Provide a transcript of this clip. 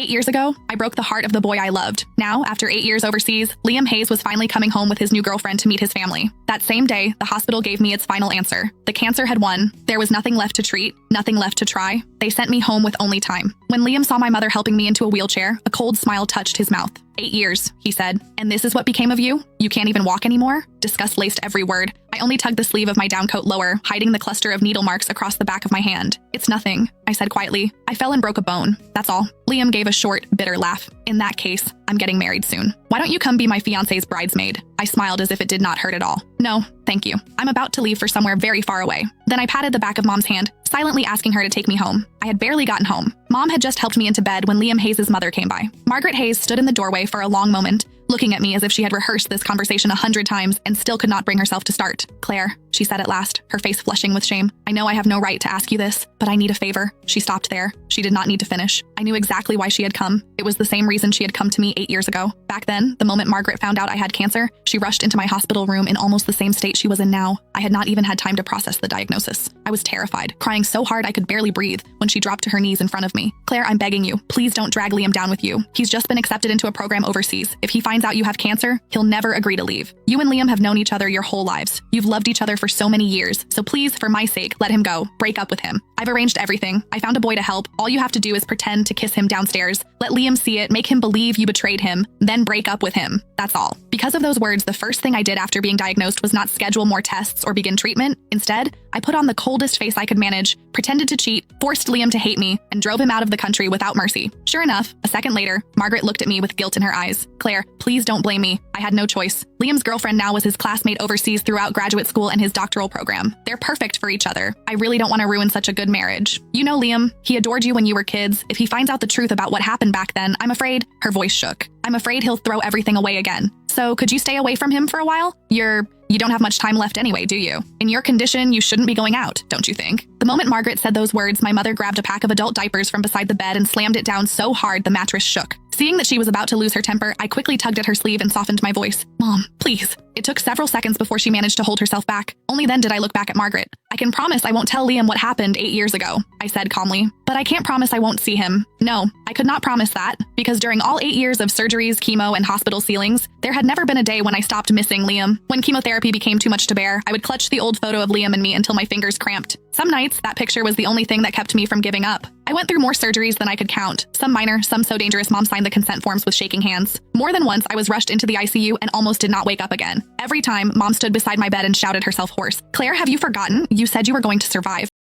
8 years ago, I broke the heart of the boy I loved. Now, after 8 years overseas, Liam Hayes was finally coming home with his new girlfriend to meet his family. That same day, the hospital gave me its final answer. The cancer had won. There was nothing left to treat, nothing left to try. They sent me home with only time. When Liam saw my mother helping me into a wheelchair, a cold smile touched his mouth. 8 years, he said. And this is what became of you? You can't even walk anymore? Disgust laced every word. I only tugged the sleeve of my down coat lower, hiding the cluster of needle marks across the back of my hand. It's nothing, I said quietly. I fell and broke a bone. That's all. Liam gave a short, bitter laugh. In that case, I'm getting married soon. Why don't you come be my fiancé's bridesmaid? I smiled as if it did not hurt at all. No, thank you. I'm about to leave for somewhere very far away. Then I patted the back of Mom's hand, silently asking her to take me home. I had barely gotten home. Mom had just helped me into bed when Liam Hayes' mother came by. Margaret Hayes stood in the doorway for a long moment, looking at me as if she had rehearsed this conversation 100 times and still could not bring herself to start. Claire, she said at last, her face flushing with shame. I know I have no right to ask you this, but I need a favor. She stopped there. She did not need to finish. I knew exactly why she had come. It was the same reason she had come to me 8 years ago. Back then, the moment Margaret found out I had cancer, she rushed into my hospital room in almost the same state she was in now. I had not even had time to process the diagnosis. I was terrified, crying so hard I could barely breathe when she dropped to her knees in front of me. Claire, I'm begging you, please don't drag Liam down with you. He's just been accepted into a program overseas. If he finds out you have cancer, he'll never agree to leave. You and Liam have known each other your whole lives. You've loved each other for so many years, so please, for my sake, let him go. Break up with him. I've arranged everything. I found a boy to help. All you have to do is pretend to kiss him downstairs. Let Liam see it, make him believe you betrayed him, then break up with him. That's all. Because of those words, the first thing I did after being diagnosed was not schedule more tests or begin treatment. Instead, I put on the coldest face I could manage, pretended to cheat, forced Liam to hate me, and drove him out of the country without mercy. Sure enough, a second later, Margaret looked at me with guilt in her eyes. Claire, please don't blame me. I had no choice. Liam's girlfriend now was his classmate overseas throughout graduate school and his doctoral program. They're perfect for each other. I really don't want to ruin such a good marriage. You know Liam, he adored you when you were kids. If he finds out the truth about what happened back then, I'm afraid, her voice shook. I'm afraid he'll throw everything away again. So could you stay away from him for a while? You don't have much time left anyway, do you? In your condition, you shouldn't be going out, don't you think? The moment Margaret said those words, my mother grabbed a pack of adult diapers from beside the bed and slammed it down so hard the mattress shook. Seeing that she was about to lose her temper, I quickly tugged at her sleeve and softened my voice. Mom, please. It took several seconds before she managed to hold herself back. Only then did I look back at Margaret. I can promise I won't tell Liam what happened 8 years ago, I said calmly. But I can't promise I won't see him. No, I could not promise that, because during all 8 years of surgeries, chemo, and hospital ceilings, there had never been a day when I stopped missing Liam. When chemotherapy became too much to bear, I would clutch the old photo of Liam and me until my fingers cramped. Some nights, that picture was the only thing that kept me from giving up. I went through more surgeries than I could count. Some minor, some so dangerous Mom signed the consent forms with shaking hands. More than once, I was rushed into the ICU and almost did not wake up again. Every time, Mom stood beside my bed and shouted herself hoarse. Claire, have you forgotten? You said you were going to survive.